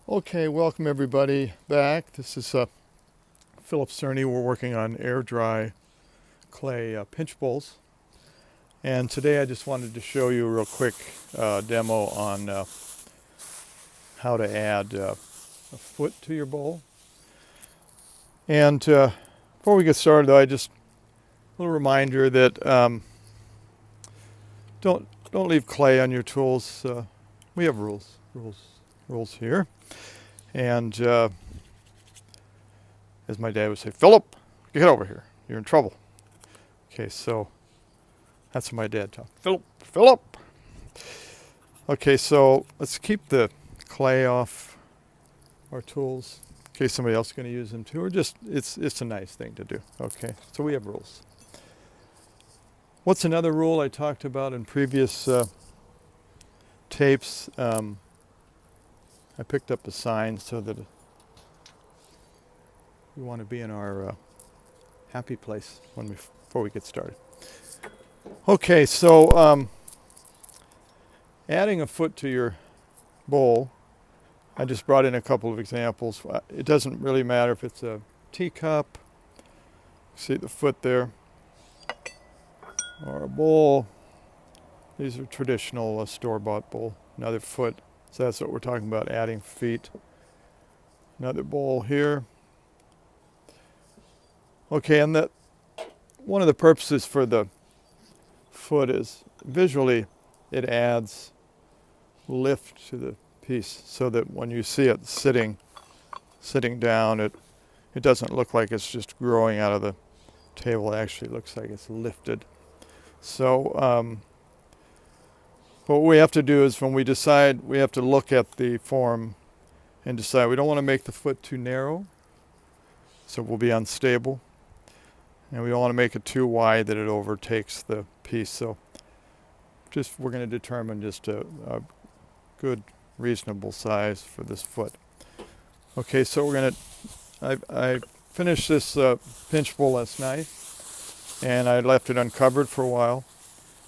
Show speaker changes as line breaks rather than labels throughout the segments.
Okay, welcome everybody back. This is Philip Cerney. We're working on air dry clay pinch bowls. And today I just wanted to show you a real quick demo on how to add a foot to your bowl. And before we get started though, a little reminder that don't leave clay on your tools. We have rules here. And as my dad would say, Philip, get over here. You're in trouble. Okay, so that's what my dad taught. Philip. Okay, so let's keep the clay off our tools in case somebody else is going to use them too, or just it's a nice thing to do. Okay, so we have rules. What's another rule I talked about in previous tapes? I picked up a sign so that we want to be in our happy place before we get started. Okay, so adding a foot to your bowl, I just brought in a couple of examples. It doesn't really matter if it's a teacup, see the foot there, or a bowl. These are traditional store-bought bowl. Another foot, so that's what we're talking about, adding feet. Another bowl here. Okay, and that one of the purposes for the foot is visually it adds lift to the piece so that when you see it sitting down, it doesn't look like it's just growing out of the table. It actually looks like it's lifted. So what we have to do is when we decide, we have to look at the form and decide we don't want to make the foot too narrow, so it will be unstable. And we don't want to make it too wide that it overtakes the piece. So we're going to determine just a good, reasonable size for this foot. Okay, so I finished this pinch bowl last night, and I left it uncovered for a while,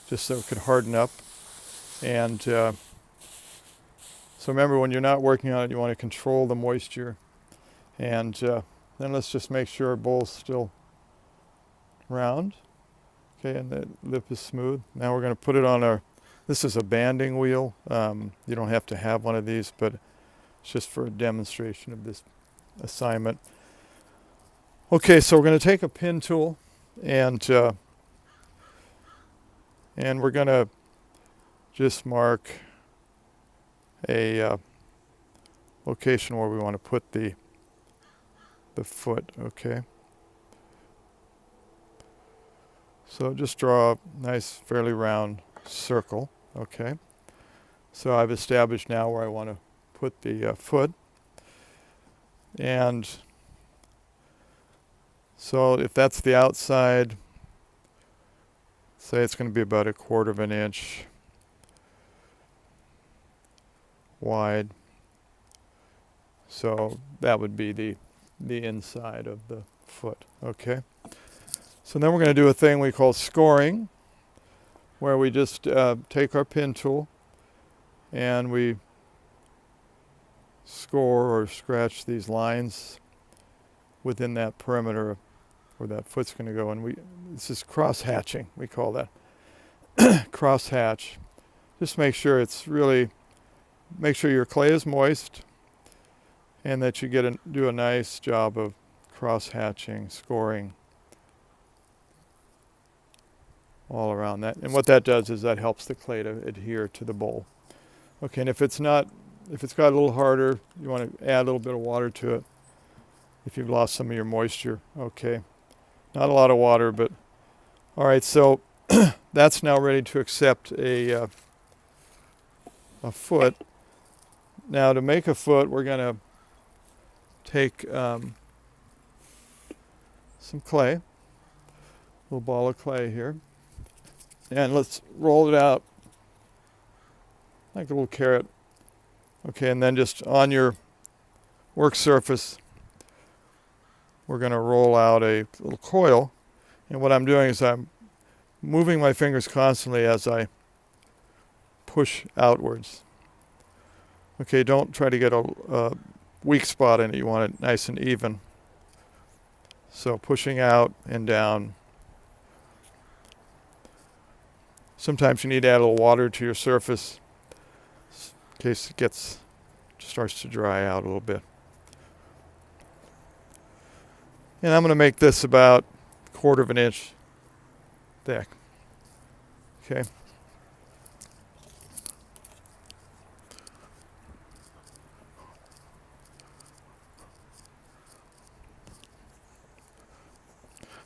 just so it could harden up. And so remember, when you're not working on it, you want to control the moisture. And then let's just make sure our bowl's still round. Okay, and the lip is smooth. Now we're going to put it on this is a banding wheel. You don't have to have one of these, but it's just for a demonstration of this assignment. Okay, so we're going to take a pin tool and we're going to just mark a location where we want to put the foot. Okay. So just draw a nice, fairly round circle. Okay. So I've established now where I want to put the foot. And so if that's the outside, say it's going to be about 1/4 of an inch wide. So that would be the inside of the foot. Okay. So then we're going to do a thing we call scoring, where we just take our pin tool and we score or scratch these lines within that perimeter where that foot's going to go. And this is cross hatching, we call that. Cross hatch. Just make sure your clay is moist and that you do a nice job of cross hatching, scoring all around that. And what that does is that helps the clay to adhere to the bowl. Okay, and if it's got a little harder, you want to add a little bit of water to it if you've lost some of your moisture. Okay, not a lot of water, but all right, so that's now ready to accept a foot. Now to make a foot, we're going to take some clay, a little ball of clay here, and let's roll it out like a little carrot. Okay, and then just on your work surface, we're going to roll out a little coil. And what I'm doing is I'm moving my fingers constantly as I push outwards. Okay, don't try to get a weak spot in it. You want it nice and even. So pushing out and down. Sometimes you need to add a little water to your surface in case it starts to dry out a little bit. And I'm going to make this about 1/4 of an inch thick. Okay.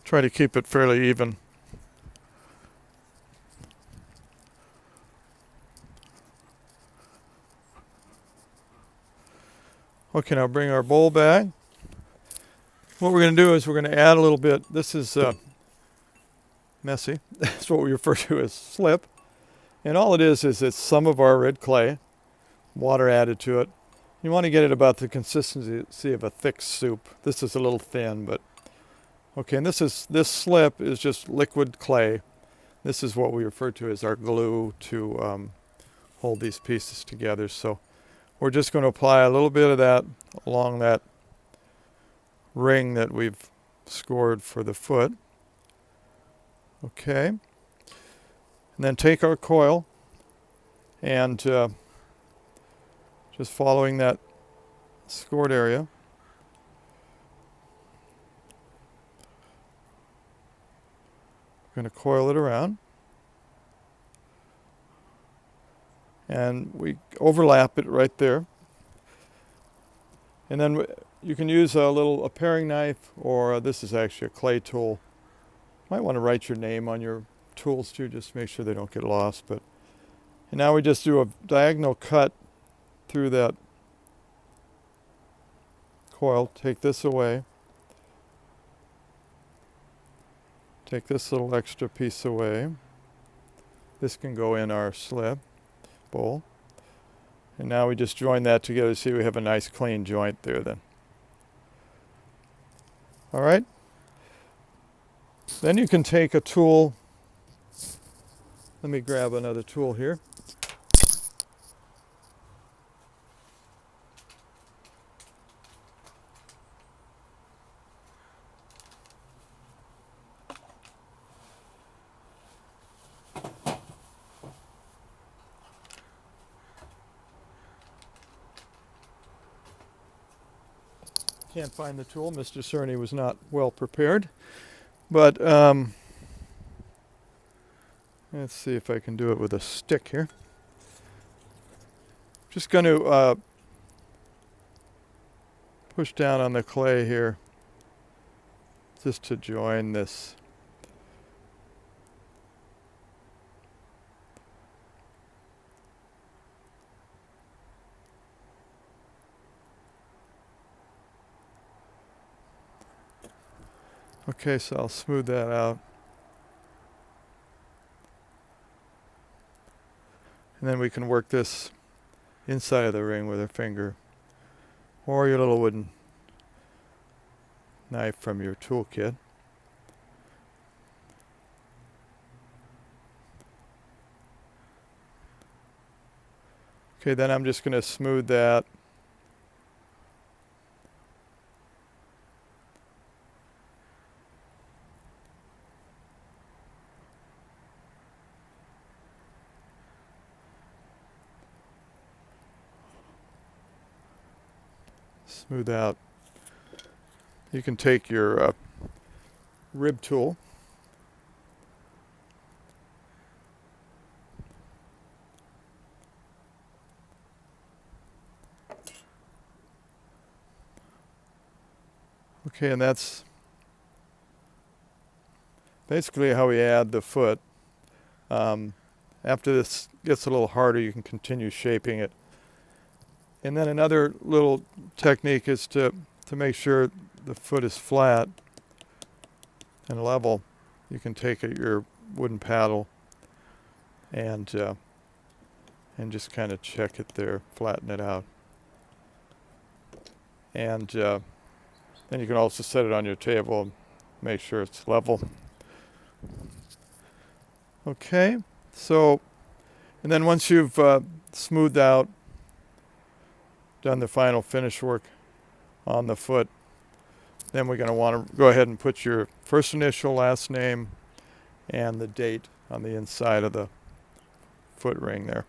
Try to keep it fairly even. Okay, now bring our bowl back. What we're going to do is we're going to add a little bit. This is messy. That's what we refer to as slip. And all it is it's some of our red clay, water added to it. You want to get it about the consistency of a thick soup. This is a little thin, but okay. And this slip is just liquid clay. This is what we refer to as our glue to hold these pieces together. So we're just going to apply a little bit of that along that ring that we've scored for the foot. Okay. And then take our coil and just following that scored area. We're going to coil it around. And we overlap it right there. And then you can use a paring knife, or this is actually a clay tool. You might want to write your name on your tools too, just to make sure they don't get lost. And now we just do a diagonal cut through that coil. Take this away. Take this little extra piece away. This can go in our slip bowl. And now we just join that together. See, we have a nice clean joint there then. All right. Then you can take a tool. Let me grab another tool here. Can't find the tool. Mr. Cerney was not well prepared. But let's see if I can do it with a stick here. Just going to push down on the clay here just to join this. Okay, so I'll smooth that out. And then we can work this inside of the ring with our finger or your little wooden knife from your toolkit. Okay, then I'm just going to smooth that. Smooth out. You can take your rib tool okay, and that's basically how we add the foot. After this gets a little harder, you can continue shaping it. And then another little technique is to make sure the foot is flat and level. You can take your wooden paddle and just kind of check it there, flatten it out. And then you can also set it on your table and make sure it's level. Okay, so, and then once you've smoothed out done the final finish work on the foot, then we're going to want to go ahead and put your first initial, last name, and the date on the inside of the foot ring there.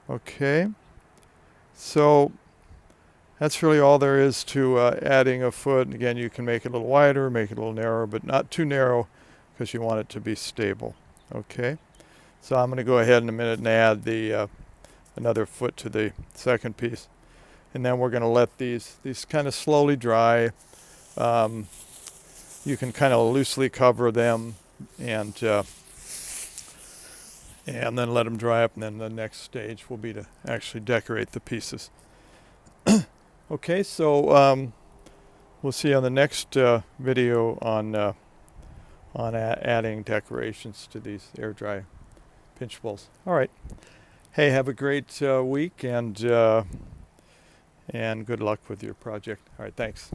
Okay, so that's really all there is to adding a foot. And again, you can make it a little wider, make it a little narrower, but not too narrow because you want it to be stable. Okay, so I'm going to go ahead in a minute and add the another foot to the second piece. And then we're going to let these kind of slowly dry. You can kind of loosely cover them and then let them dry up, and then the next stage will be to actually decorate the pieces. Okay, so we'll see you on the next video on adding decorations to these air dry pinchables. All right. Hey, have a great week, and good luck with your project. All right, thanks.